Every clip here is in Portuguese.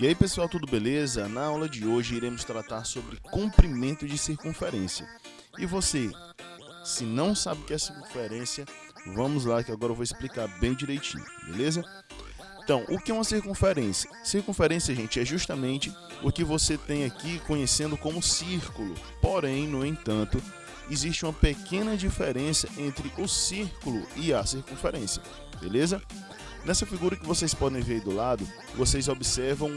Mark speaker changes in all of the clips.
Speaker 1: E aí pessoal, tudo beleza? Na aula de hoje iremos tratar sobre comprimento de circunferência. E você, se não sabe o que é circunferência, vamos lá que agora eu vou explicar bem direitinho, beleza? Então, o que é uma circunferência? Circunferência, gente, é justamente o que você tem aqui conhecendo como círculo. Porém, no entanto, existe uma pequena diferença entre o círculo e a circunferência, beleza? Nessa figura que vocês podem ver aí do lado, vocês observam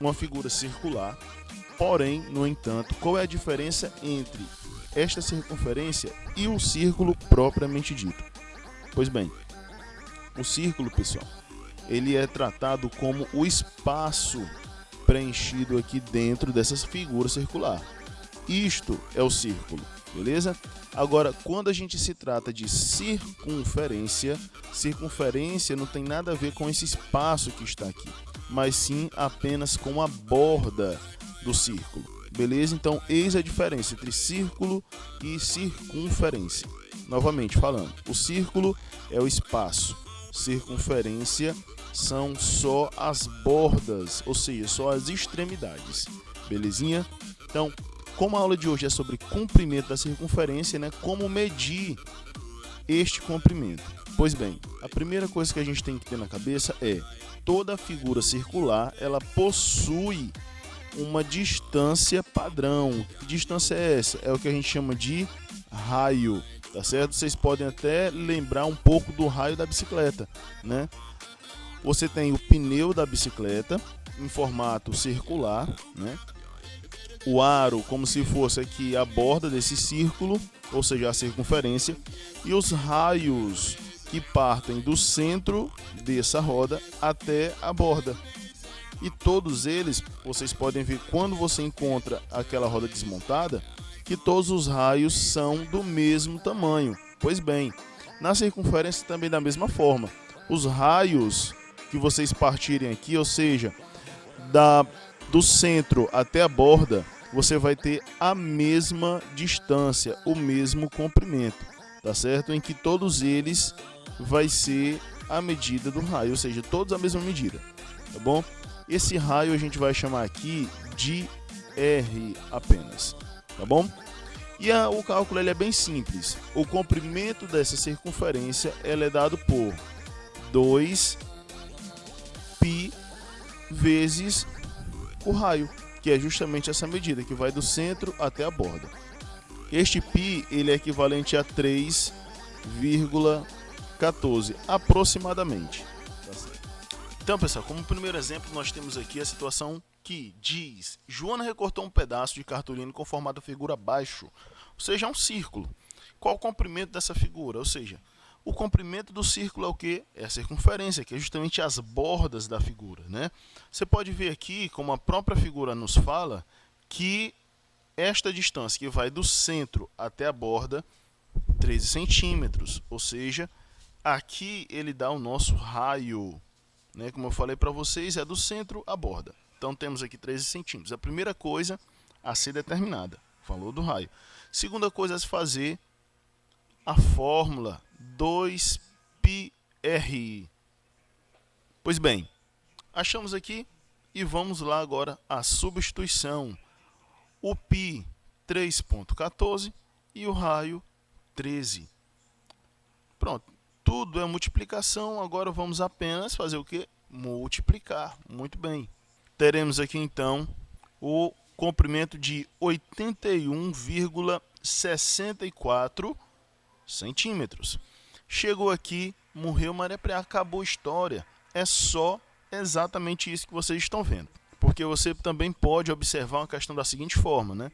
Speaker 1: uma figura circular. Porém, no entanto, qual é a diferença entre esta circunferência e o círculo propriamente dito? Pois bem, o círculo, pessoal, ele é tratado como o espaço preenchido aqui dentro dessa figura circular. Isto é o círculo, beleza? Agora, quando a gente se trata de circunferência, circunferência não tem nada a ver com esse espaço que está aqui, mas sim apenas com a borda do círculo, beleza? Então, eis a diferença entre círculo e circunferência. Novamente falando, o círculo é o espaço, circunferência são só as bordas, ou seja, só as extremidades, belezinha? Então, como a aula de hoje é sobre comprimento da circunferência, né, como medir este comprimento? Pois bem, a primeira coisa que a gente tem que ter na cabeça é toda figura circular, ela possui uma distância padrão. Que distância é essa? É o que a gente chama de raio, tá certo? Vocês podem até lembrar um pouco do raio da bicicleta, né? Você tem o pneu da bicicleta em formato circular, né? O aro como se fosse aqui a borda desse círculo, ou seja, a circunferência, e os raios que partem do centro dessa roda até a borda. E todos eles, vocês podem ver quando você encontra aquela roda desmontada, que todos os raios são do mesmo tamanho. Pois bem, na circunferência também da mesma forma. Os raios que vocês partirem aqui, ou seja, do centro até a borda, você vai ter a mesma distância, o mesmo comprimento, tá certo? Em que todos eles vai ser a medida do raio, ou seja, todos a mesma medida, tá bom? Esse raio a gente vai chamar aqui de R apenas, tá bom? E o cálculo ele é bem simples. O comprimento dessa circunferência ela é dado por 2π vezes o raio, que é justamente essa medida que vai do centro até a borda. Este π ele é equivalente a 3,14 aproximadamente. Então, pessoal, como primeiro exemplo, nós temos aqui a situação que diz: Joana recortou um pedaço de cartolina com formato de figura abaixo, ou seja, um círculo. Qual o comprimento dessa figura? Ou seja, o comprimento do círculo é o que? É a circunferência, que é justamente as bordas da figura, né? Você pode ver aqui, como a própria figura nos fala, que esta distância que vai do centro até a borda, 13 centímetros, ou seja, aqui ele dá o nosso raio, né? Como eu falei para vocês, é do centro à borda. Então temos aqui 13 centímetros. A primeira coisa a ser determinada, falou do raio. Segunda coisa a se fazer, a fórmula 2πr. Pois bem, achamos aqui e vamos lá agora a substituição. O π 3,14 e o raio 13. Pronto, tudo é multiplicação, agora vamos apenas fazer o que? Multiplicar. Muito bem. Teremos aqui então o comprimento de 81,64 centímetros. Chegou aqui, morreu Maria Preá, acabou a história. É só exatamente isso que vocês estão vendo. Porque você também pode observar uma questão da seguinte forma, né?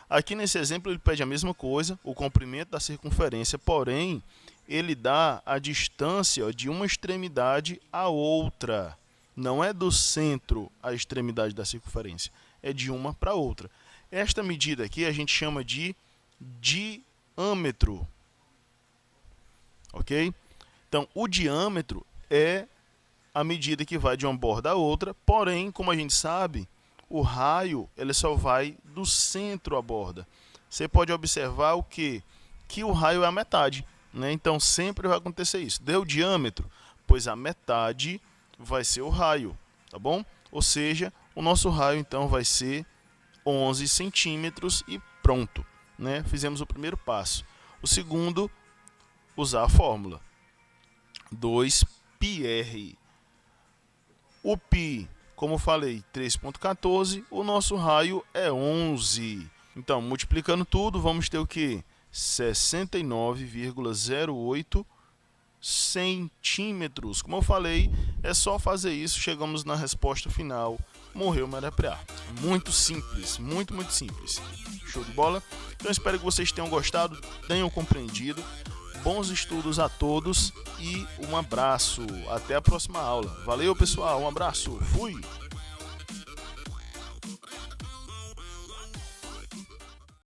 Speaker 1: Aqui nesse exemplo ele pede a mesma coisa, o comprimento da circunferência, porém ele dá a distância de uma extremidade à outra. Não é do centro à extremidade da circunferência, é de uma para outra. Esta medida aqui a gente chama de diâmetro. Ok? Então, o diâmetro é a medida que vai de uma borda a outra, porém, como a gente sabe, o raio ele só vai do centro à borda. Você pode observar o quê? Que o raio é a metade, né? Então, sempre vai acontecer isso. Deu diâmetro? Pois a metade vai ser o raio, tá bom? Ou seja, o nosso raio então vai ser 11 centímetros e pronto, né? Fizemos o primeiro passo. O segundo, usar a fórmula 2πr. O π, como falei, 3,14, o nosso raio é 11. Então, multiplicando tudo, vamos ter o que? 69,08 centímetros. Como eu falei, é só fazer isso, chegamos na resposta final. Morreu Maria Preá. Muito simples, muito simples. Show de bola? Então espero que vocês tenham gostado, tenham compreendido. Bons estudos a todos e um abraço. Até a próxima aula. Valeu, pessoal. Um abraço. Fui!